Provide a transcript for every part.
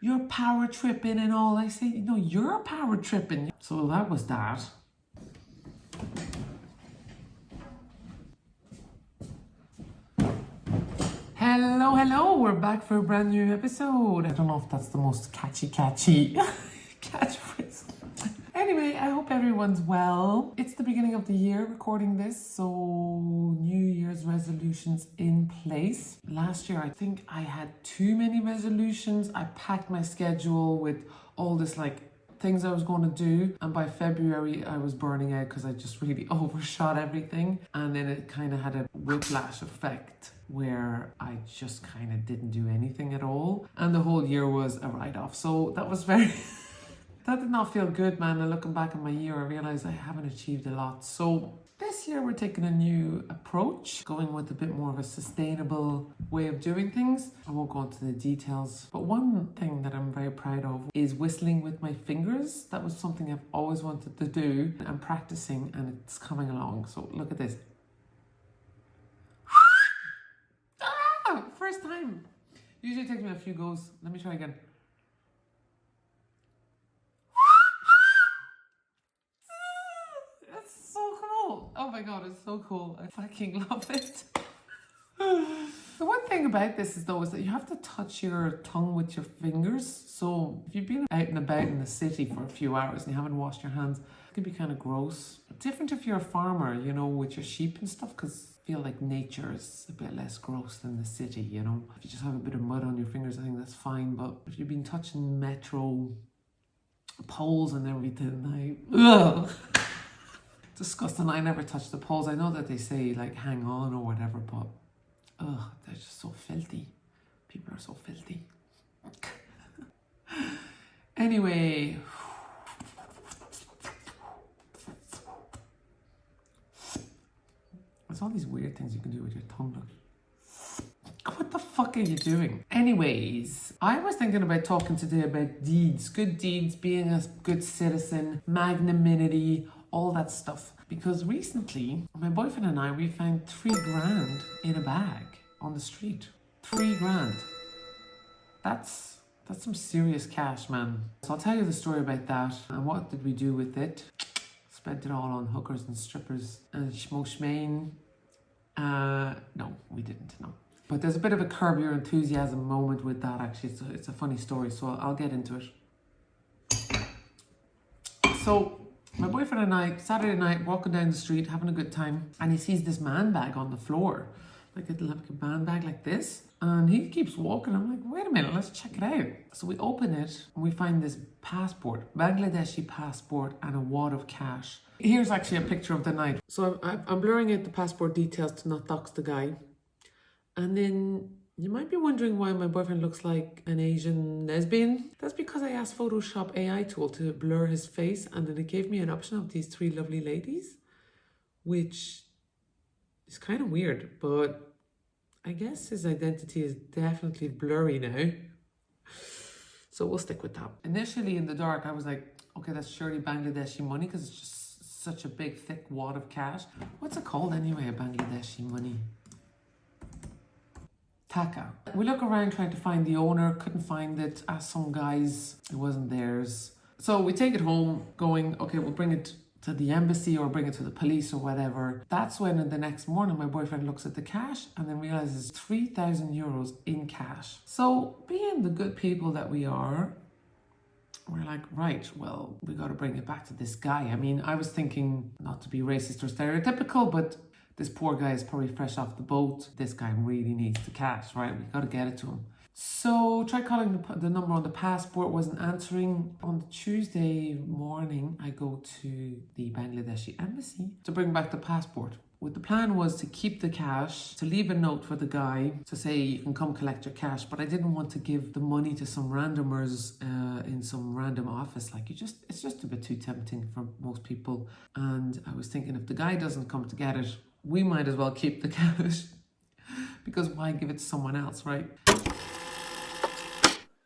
you're power tripping and all. I say, no, you're power tripping. So that was that. Hello, we're back for a brand new episode. I don't know if that's the most catchy catchphrase. Anyway, I hope everyone's well. It's the beginning of the year recording this, so New Year's resolutions in place. Last year, I think I had too many resolutions. I packed my schedule with all this things I was going to do, and by February I was burning out because I just really overshot everything, and then it kind of had a whiplash effect where I just kind of didn't do anything at all, and the whole year was a write-off. So that was very that did not feel good, man. And looking back on my year, I realized I haven't achieved a lot. So this year we're taking a new approach, going with a bit more of a sustainable way of doing things. I won't go into the details, but one thing that I'm very proud of is whistling with my fingers. That was something I've always wanted to do. I'm practicing and it's coming along. So look at this. First time. Usually it takes me a few goes. Let me try again. It's so cool. Oh my god, it's so cool. I fucking love it. The one thing about this is though is that you have to touch your tongue with your fingers. So if you've been out and about in the city for a few hours and you haven't washed your hands, it can be kind of gross. Different if you're a farmer, you know, with your sheep and stuff, because I feel like nature is a bit less gross than the city, you know. If you just have a bit of mud on your fingers, I think that's fine. But if you've been touching metro poles and everything, disgusting. I never touch the poles. I know that they say hang on or whatever, but they're just so filthy. People are so filthy. Anyway, there's all these weird things you can do with your tongue. What the fuck are you doing? Anyways, I was thinking about talking today about deeds, good deeds, being a good citizen, magnanimity, all that stuff. Because recently, my boyfriend and I, we found 3 grand in a bag on the street. 3 grand. That's some serious cash, man. So I'll tell you the story about that and what did we do with it. Spent it all on hookers and strippers and schmo-schmain. No, we didn't, no. But there's a bit of a curb your enthusiasm moment with that, actually. It's a funny story, so I'll get into it. So my boyfriend and I, Saturday night, walking down the street, having a good time, and he sees this man bag on the floor, like a man bag like this, and he keeps walking. I'm like, wait a minute, let's check it out. So we open it, and we find this passport, Bangladeshi passport, and a wad of cash. Here's actually a picture of the night. So I'm blurring out the passport details to not dox the guy. And then you might be wondering why my boyfriend looks like an Asian lesbian. That's because I asked Photoshop AI tool to blur his face, and then it gave me an option of these 3 lovely ladies, which is kind of weird, but I guess his identity is definitely blurry now. So we'll stick with that. Initially in the dark, I was like, okay, that's surely Bangladeshi money because it's just such a big, thick wad of cash. What's it called anyway, a Bangladeshi money? Taka. We look around trying to find the owner, couldn't find it, asked some guys, it wasn't theirs. So we take it home going, okay, we'll bring it to the embassy or bring it to the police or whatever. That's when in the next morning my boyfriend looks at the cash and then realizes 3,000 euros in cash. So being the good people that we are, we're like, right, well, we got to bring it back to this guy. I mean, I was thinking not to be racist or stereotypical, but this poor guy is probably fresh off the boat. This guy really needs the cash, right? We got to get it to him. So try calling the number on the passport, wasn't answering. On the Tuesday morning, I go to the Bangladeshi embassy to bring back the passport. What the plan was to keep the cash, to leave a note for the guy to say you can come collect your cash, but I didn't want to give the money to some randomers in some random office. It's just a bit too tempting for most people. And I was thinking if the guy doesn't come to get it, we might as well keep the cash because why give it to someone else, right?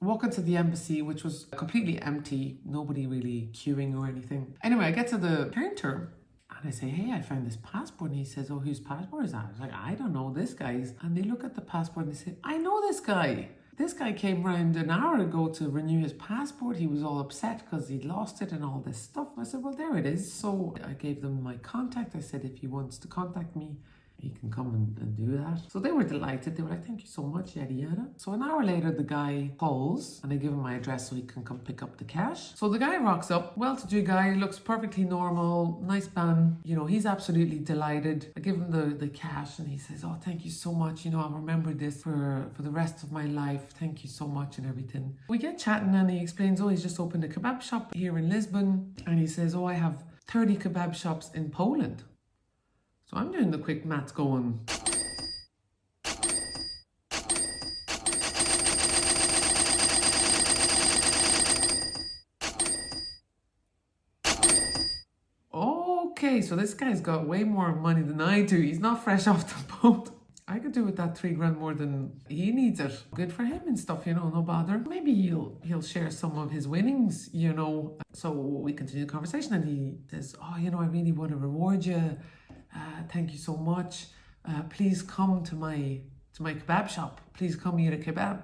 Walk into the embassy, which was completely empty, nobody really queuing or anything. Anyway, I get to the counter and I say, hey, I found this passport. And he says, oh, whose passport is that? I was like, I don't know, this guy's. And they look at the passport and they say, I know this guy. This guy came round an hour ago to renew his passport. He was all upset because he'd lost it and all this stuff. I said, well, there it is. So I gave them my contact. I said, if he wants to contact me, he can come and do that. So they were delighted. They were like, thank you so much, yada yada. So an hour later, the guy calls and I give him my address so he can come pick up the cash. So the guy rocks up, well-to-do guy, looks perfectly normal, nice man. You know, he's absolutely delighted. I give him the cash and he says, oh, thank you so much. You know, I'll remember this for the rest of my life. Thank you so much and everything. We get chatting and he explains, oh, he's just opened a kebab shop here in Lisbon. And he says, oh, I have 30 kebab shops in Poland. So I'm doing the quick maths going, okay, so this guy's got way more money than I do. He's not fresh off the boat. I could do with that 3 grand more than he needs it. Good for him and stuff, you know, no bother. Maybe he'll share some of his winnings, you know. So we continue the conversation and he says, oh, you know, I really want to reward you. Thank you so much. Please come to my kebab shop. Please come eat a kebab.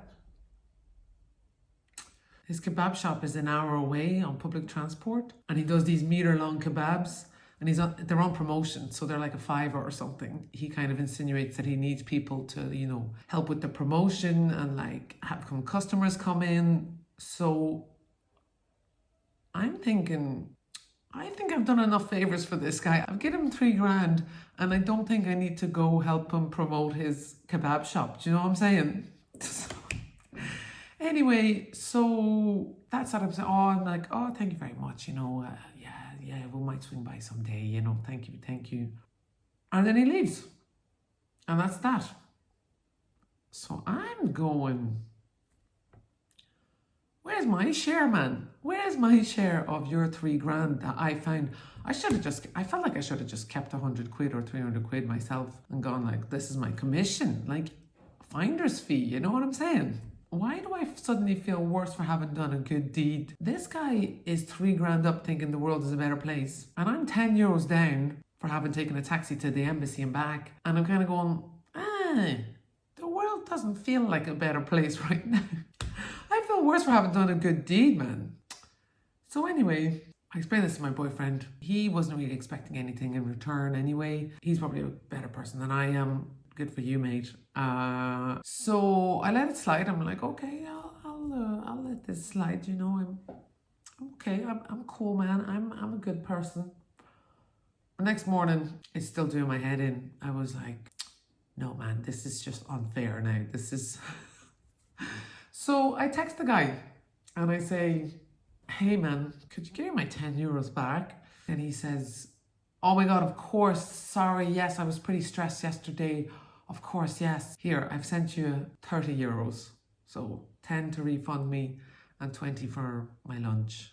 His kebab shop is an hour away on public transport, and he does these meter-long kebabs, and they're on promotion, so they're like a $5 or something. He kind of insinuates that he needs people to, you know, help with the promotion and like have some customers come in. So I'm thinking, I think I've done enough favors for this guy. I've given him 3 grand and I don't think I need to go help him promote his kebab shop. Do you know what I'm saying? Anyway, so that's what I'm saying. Oh, I'm like, oh, thank you very much. You know, yeah, we might swing by someday. You know, thank you. And then he leaves. And that's that. So I'm going, where's my share, man? Where's my share of your 3 grand that I found? I felt like I should have just kept 100 quid or 300 quid myself and gone like, this is my commission, like finder's fee, you know what I'm saying? Why do I suddenly feel worse for having done a good deed? This guy is 3 grand up thinking the world is a better place. And I'm 10 euros down for having taken a taxi to the embassy and back. And I'm kind of going, the world doesn't feel like a better place right now. I feel worse for having done a good deed, man. So anyway, I explained this to my boyfriend. He wasn't really expecting anything in return anyway. He's probably a better person than I am. Good for you, mate. So I let it slide. I'm like, okay, I'll let this slide. You know, I'm okay. I'm cool, man. I'm a good person. The next morning, it's still doing my head in. I was like, no, man, this is just unfair now. This is. So I text the guy and I say, hey, man, could you give me my 10 euros back? And he says, oh my God, of course. Sorry. Yes, I was pretty stressed yesterday. Of course, yes. Here, I've sent you 30 euros. So 10 to refund me and 20 for my lunch.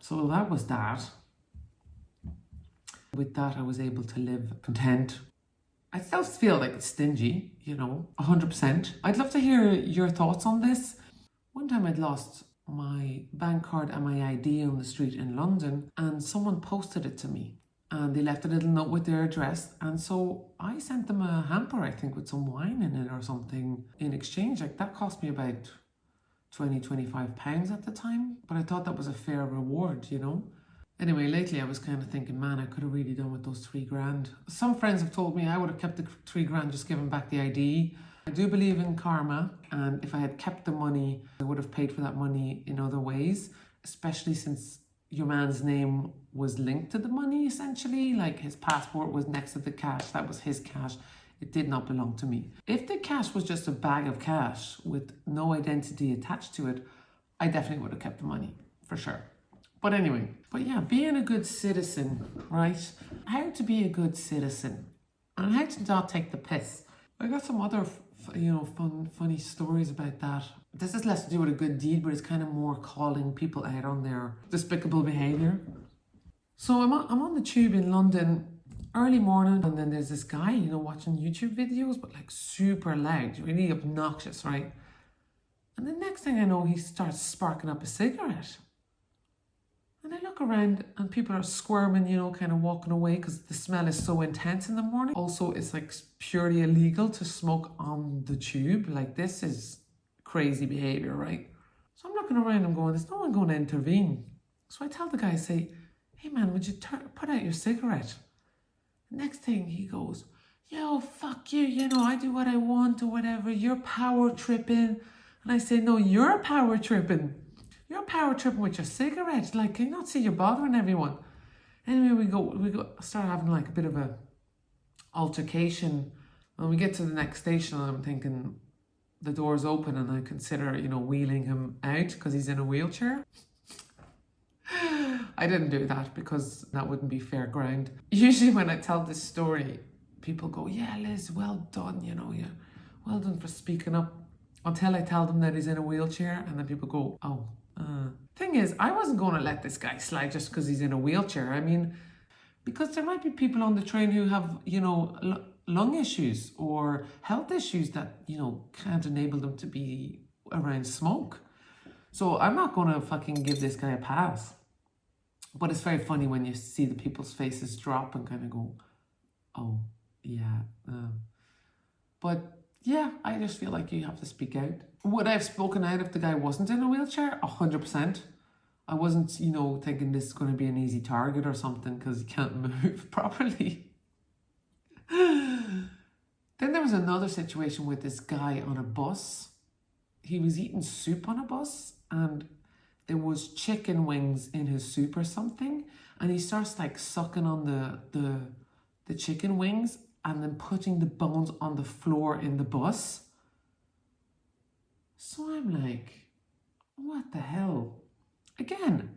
So that was that. With that, I was able to live content. I still feel like it's stingy, you know, 100%. I'd love to hear your thoughts on this. One time I'd lost my bank card and my ID on the street in London, and someone posted it to me. And they left a little note with their address. And so I sent them a hamper, I think, with some wine in it or something in exchange. Like that cost me about 25 pounds at the time. But I thought that was a fair reward, you know. Anyway, lately I was kind of thinking, man, I could have really done with those 3 grand. Some friends have told me I would have kept the 3 grand, just given back the ID. I do believe in karma. And if I had kept the money, I would have paid for that money in other ways, especially since your man's name was linked to the money, essentially. Like his passport was next to the cash. That was his cash. It did not belong to me. If the cash was just a bag of cash with no identity attached to it, I definitely would have kept the money, for sure. But anyway, yeah, being a good citizen, right? How to be a good citizen and how to not take the piss. I got some other, funny stories about that. This is less to do with a good deed, but it's kind of more calling people out on their despicable behaviour. So I'm on the tube in London, early morning, and then there's this guy, watching YouTube videos, but like super loud, really obnoxious, right? And the next thing I know, he starts sparking up a cigarette. And I look around and people are squirming, kind of walking away because the smell is so intense in the morning. Also, it's like purely illegal to smoke on the tube. Like, this is crazy behaviour, right? So I'm looking around, I'm going, there's no one going to intervene. So I tell the guy, I say, hey man, would you put out your cigarette? Next thing he goes, yo, fuck you, you know, I do what I want or whatever, you're power tripping. And I say, no, you're power tripping. You're power tripping with your cigarette. Like, can you not see you're bothering everyone? Anyway, we go, start having like a bit of a altercation. And we get to the next station and I'm thinking, the door's open and I consider, you know, wheeling him out because he's in a wheelchair. I didn't do that because that wouldn't be fair ground. Usually when I tell this story, people go, yeah, Liz, well done, you know, yeah, well done for speaking up. Until I tell them that he's in a wheelchair and then people go, oh. Thing is, I wasn't going to let this guy slide just because he's in a wheelchair. I mean, because there might be people on the train who have, you know, lung issues or health issues that, you know, can't enable them to be around smoke. So I'm not going to fucking give this guy a pass. But it's very funny when you see the people's faces drop and kind of go, oh, yeah. But yeah, I just feel like you have to speak out. Would I have spoken out if the guy wasn't in a wheelchair? 100%. I wasn't, you know, thinking this is going to be an easy target or something because he can't move properly. Then there was another situation with this guy on a bus. He was eating soup on a bus and there was chicken wings in his soup or something. And he starts like sucking on the chicken wings and then putting the bones on the floor in the bus. So I'm like, what the hell? Again,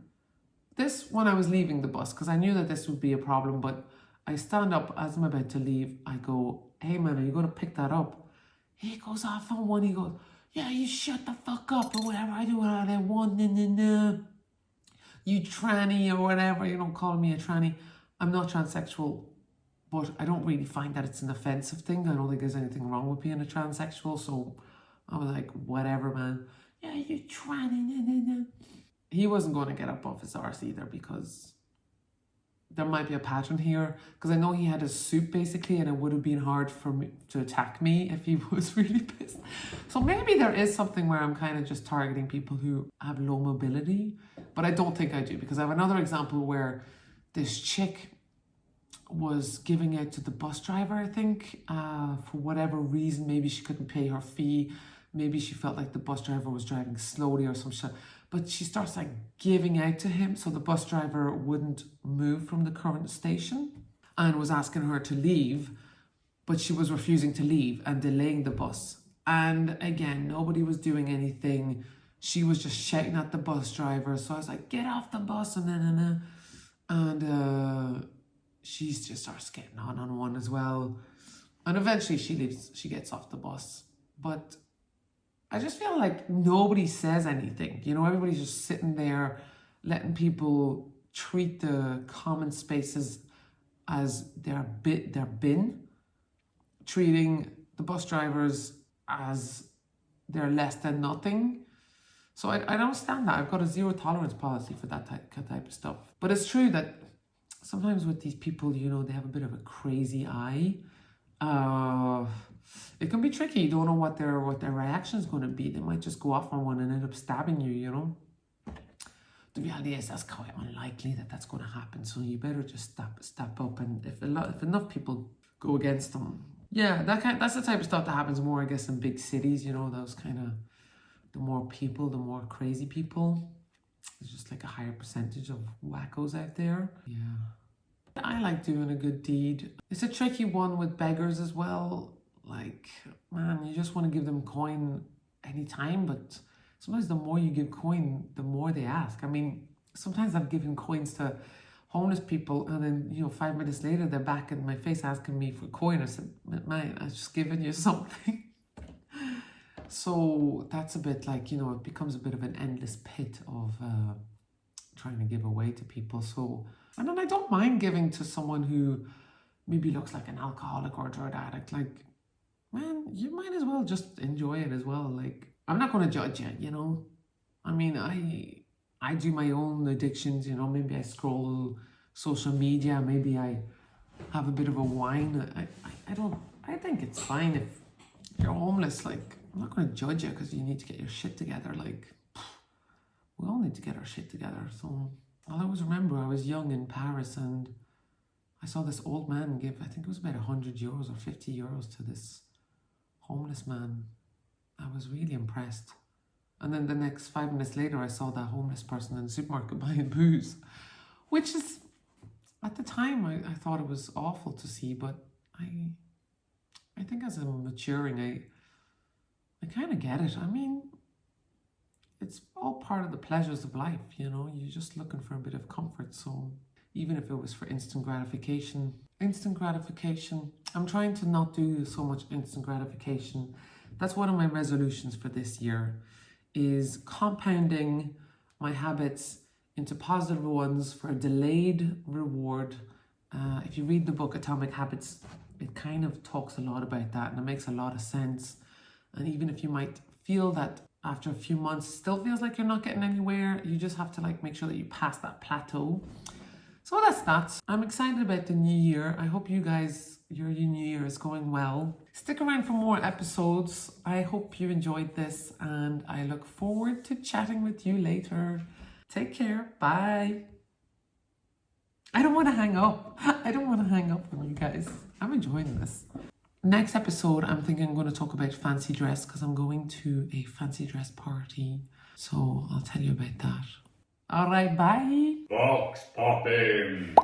this when I was leaving the bus, because I knew that this would be a problem, but I stand up as I'm about to leave. I go, hey man, are you going to pick that up? He goes off on one. He goes, yeah, you shut the fuck up or whatever. I do what I want. You tranny or whatever. You don't call me a tranny. I'm not transsexual, but I don't really find that it's an offensive thing. I don't think there's anything wrong with being a transsexual. So I was like, whatever, man. Yeah, you tranny. He wasn't going to get up off his arse either because there might be a pattern here. Because I know he had his soup basically and it would have been hard for me to attack me if he was really pissed. So maybe there is something where I'm kind of just targeting people who have low mobility. But I don't think I do because I have another example where this chick was giving out to the bus driver, I think, for whatever reason. Maybe she couldn't pay her fee. Maybe she felt like the bus driver was driving slowly or some shit. But she starts like giving out to him so the bus driver wouldn't move from the current station and was asking her to leave, but she was refusing to leave and delaying the bus. And again, nobody was doing anything. She was just shouting at the bus driver. So I was like, get off the bus and she just starts getting on one as well. And eventually she leaves, she gets off the bus. But I just feel like nobody says anything. You know, everybody's just sitting there letting people treat the common spaces as their bin, treating the bus drivers as they're less than nothing. So I don't understand that. I've got a zero tolerance policy for that type of stuff. But it's true that sometimes with these people, you know, they have a bit of a crazy eye. It can be tricky. You don't know what their reaction is going to be. They might just go off on one and end up stabbing you, you know. The reality is that's quite unlikely that that's going to happen. So you better just step up. And if enough people go against them, yeah, that's the type of stuff that happens more, I guess, in big cities. You know, those kind of the more people, the more crazy people. There's just like a higher percentage of wackos out there. Yeah. I like doing a good deed. It's a tricky one with beggars as well. Like, man, you just want to give them coin anytime, but sometimes the more you give coin, the more they ask. I mean, sometimes I've given coins to homeless people and then, you know, 5 minutes later, they're back in my face asking me for coin. I said, man, I've just given you something. So that's a bit like, you know, it becomes a bit of an endless pit of trying to give away to people. So, and then I don't mind giving to someone who maybe looks like an alcoholic or a drug addict. Like, man, you might as well just enjoy it as well. Like, I'm not going to judge you, you know. I mean, I do my own addictions, you know. Maybe I scroll social media. Maybe I have a bit of a wine. I think it's fine if you're homeless. Like, I'm not going to judge you because you need to get your shit together. Like, we all need to get our shit together. So I'll always remember I was young in Paris and I saw this old man give, I think it was about 100 euros or 50 euros to this homeless man. I was really impressed. And then the next 5 minutes later, I saw that homeless person in the supermarket buying booze, which is, at the time, I thought it was awful to see, but I think as I'm maturing, I kind of get it. I mean, it's all part of the pleasures of life, you know? You're just looking for a bit of comfort, so even if it was for instant gratification, I'm trying to not do so much instant gratification. That's one of my resolutions for this year, is compounding my habits into positive ones for a delayed reward. If you read the book Atomic Habits, it kind of talks a lot about that and it makes a lot of sense. And even if you might feel that after a few months still feels like you're not getting anywhere, you just have to like make sure that you pass that plateau. So that's that. I'm excited about the new year. I hope you guys, your new year is going well. Stick around for more episodes. I hope you enjoyed this and I look forward to chatting with you later. Take care. Bye. I don't want to hang up. I don't want to hang up on you guys. I'm enjoying this. Next episode, I'm thinking I'm going to talk about fancy dress because I'm going to a fancy dress party. So I'll tell you about that. All right, bye. Box popping.